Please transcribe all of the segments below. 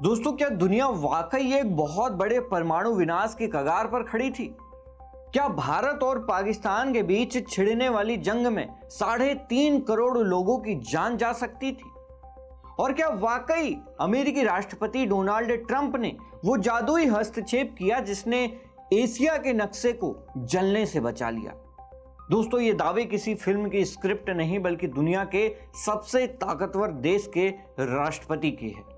दोस्तों, क्या दुनिया वाकई एक बहुत बड़े परमाणु विनाश की कगार पर खड़ी थी? क्या भारत और पाकिस्तान के बीच छिड़ने वाली जंग में 3.5 करोड़ लोगों की जान जा सकती थी? और क्या वाकई अमेरिकी राष्ट्रपति डोनाल्ड ट्रंप ने वो जादुई हस्तक्षेप किया जिसने एशिया के नक्शे को जलने से बचा लिया? दोस्तों, ये दावे किसी फिल्म की स्क्रिप्ट नहीं बल्कि दुनिया के सबसे ताकतवर देश के राष्ट्रपति की है।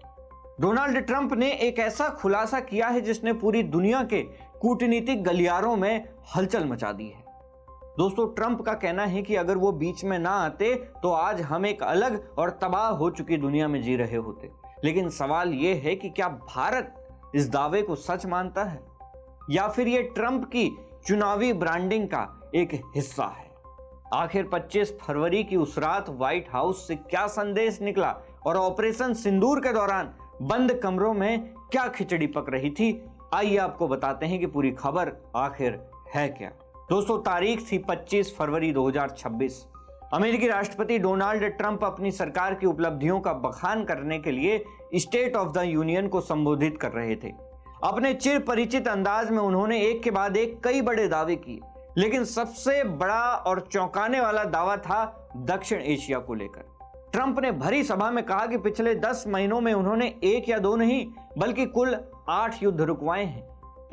डोनाल्ड ट्रंप ने एक ऐसा खुलासा किया है जिसने पूरी दुनिया के कूटनीतिक गलियारों में हलचल मचा दी है। दोस्तों, ट्रंप का कहना है कि अगर वो बीच में ना आते तो आज हम एक अलग और तबाह हो चुकी दुनिया में जी रहे होते। लेकिन सवाल ये है कि क्या भारत इस दावे को सच मानता है या फिर ये ट्रंप की चुनावी ब्रांडिंग का एक हिस्सा है? आखिर 25 फरवरी की उस रात व्हाइट हाउस से क्या संदेश निकला और ऑपरेशन सिंदूर के दौरान बंद कमरों में क्या खिचड़ी पक रही थी? आइए आपको बताते हैं कि पूरी खबर आखिर है क्या। दोस्तों, तारीख थी 25 फरवरी 2026। अमेरिकी राष्ट्रपति डोनाल्ड ट्रंप अपनी सरकार की उपलब्धियों का बखान करने के लिए स्टेट ऑफ द यूनियन को संबोधित कर रहे थे। अपने चिर परिचित अंदाज में उन्होंने एक के बाद एक कई बड़े दावे किए, लेकिन सबसे बड़ा और चौंकाने वाला दावा था दक्षिण एशिया को लेकर। ट्रंप ने भरी सभा में कहा कि पिछले 10 महीनों में उन्होंने 1 या 2 नहीं बल्कि कुल 8 युद्ध रुकवाए हैं।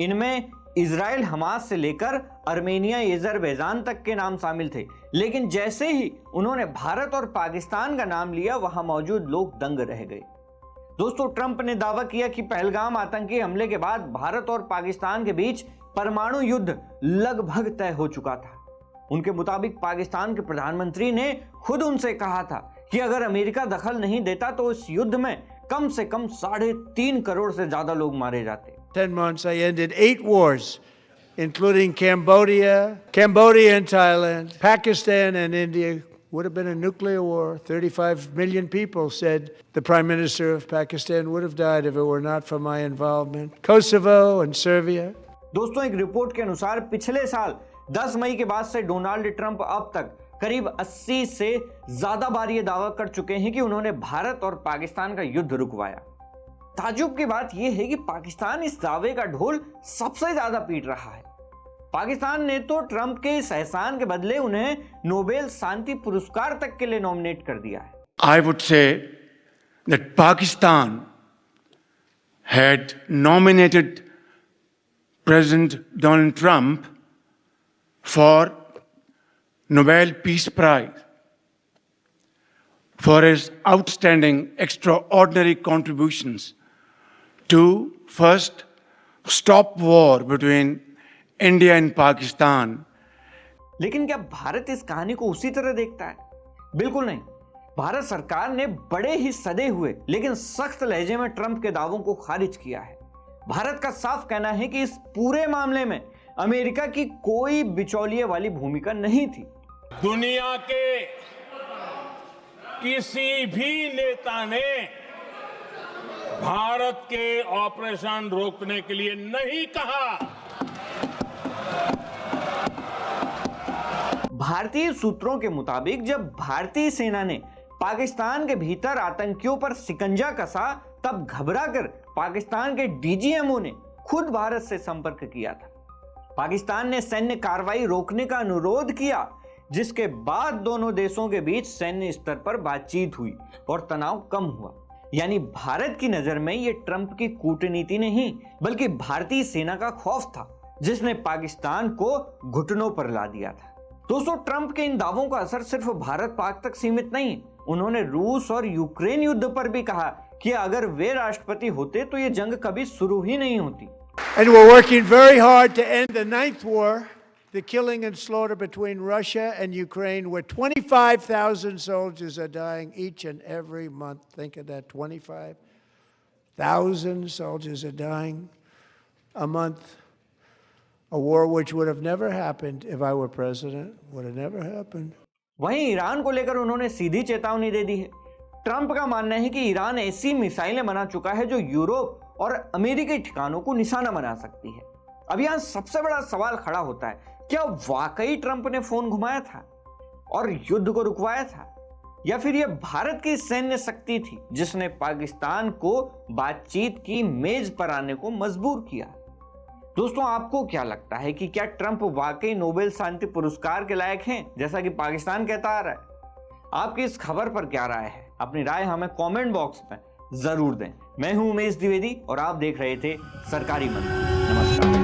इनमें इजराइल हमास से लेकर अर्मेनिया अजरबैजान तक के नाम शामिल थे। लेकिन जैसे ही उन्होंने भारत और पाकिस्तान का नाम लिया, वहां मौजूद लोग दंग रह गए। दोस्तों, ट्रंप ने दावा किया कि पहलगाम आतंकी हमले के बाद भारत और पाकिस्तान के बीच परमाणु युद्ध लगभग तय हो चुका था। उनके मुताबिक पाकिस्तान के प्रधानमंत्री ने खुद उनसे कहा था कि अगर अमेरिका दखल नहीं देता तो इस युद्ध में कम से कम 3.5 करोड़ से ज्यादा लोग मारे जाते। 10 months, I ended 8 wars, including Cambodia and Thailand. Pakistan and India would have been a nuclear war. 35 million people said the Prime Minister of Pakistan would have died if it were not for my involvement. Kosovo and Serbia. दोस्तों, एक report के अनुसार पिछले साल 10 मई के बाद से Donald Trump अब तक करीब 80 से ज्यादा बार ये दावा कर चुके हैं कि उन्होंने भारत और पाकिस्तान का युद्ध रुकवाया। ताज्जुब की बात यह है कि पाकिस्तान इस दावे का ढोल सबसे ज्यादा पीट रहा है। पाकिस्तान ने तो ट्रंप के इस एहसान के बदले उन्हें नोबेल शांति पुरस्कार तक के लिए नॉमिनेट कर दिया है। I would say that Pakistan had nominated President Donald Trump for Nobel Peace Prize for his outstanding, extraordinary contributions to first stop war between India and Pakistan. लेकिन क्या भारत इस कहानी को उसी तरह देखता है? बिल्कुल नहीं। भारत सरकार ने बड़े ही सदे हुए लेकिन सख्त लहजे में ट्रंप के दावों को खारिज किया है। भारत का साफ कहना है कि इस पूरे मामले में अमेरिका की कोई बिचौलिए वाली भूमिका नहीं थी। दुनिया के किसी भी नेता ने भारत के ऑपरेशन रोकने के लिए नहीं कहा। भारतीय सूत्रों के मुताबिक जब भारतीय सेना ने पाकिस्तान के भीतर आतंकियों पर शिकंजा कसा, तब घबराकर पाकिस्तान के डीजीएमओ ने खुद भारत से संपर्क किया था। पाकिस्तान ने सैन्य कार्रवाई रोकने का अनुरोध किया, जिसके बाद दोनों देशों के बीच सैन्य स्तर पर बातचीत हुई और तनाव कम हुआ। यानी भारत की नजर में यह ट्रंप की कूटनीति नहीं बल्कि भारतीय सेना का खौफ था, जिसने पाकिस्तान को घुटनों पर ला दिया था। दोस्तों, ट्रंप के इन दावों का असर सिर्फ भारत पाक तक सीमित नहीं। उन्होंने रूस और यूक्रेन युद्ध पर भी कहा कि अगर वे राष्ट्रपति होते तो यह जंग कभी शुरू ही नहीं होती। And we're working very hard to end the 9th war, the killing and slaughter between Russia and Ukraine, where 25,000 soldiers are dying each and every month. Think of that, 25,000 soldiers are dying a month. A war which would have never happened if I were president, would have never happened. वहीं Iran को लेकर उन्होंने सीधी चेतावनी दे दी है। Trump का मानना है कि ईरान ऐसी मिसाइलें बना चुका है जो यूरोप और अमेरिकी ठिकानों को निशाना बना सकती है। अब यहां सबसे बड़ा सवाल खड़ा होता है, क्या वाकई ट्रंप ने फोन घुमाया था और युद्ध को रुकवाया था, या फिर यह भारत की सैन्य शक्ति थी जिसने पाकिस्तान को बातचीत की मेज पर आने को मजबूर किया? दोस्तों, आपको क्या लगता है कि क्या ट्रंप वाकई नोबेल शांति पुरस्कार के लायक हैं, जैसा कि पाकिस्तान कहता आ रहा है? आपकी इस खबर पर क्या राय है? अपनी राय हमें कमेंट बॉक्स में जरूर दें। मैं हूं उमेश द्विवेदी और आप देख रहे थे सरकारी मंत्री। नमस्कार।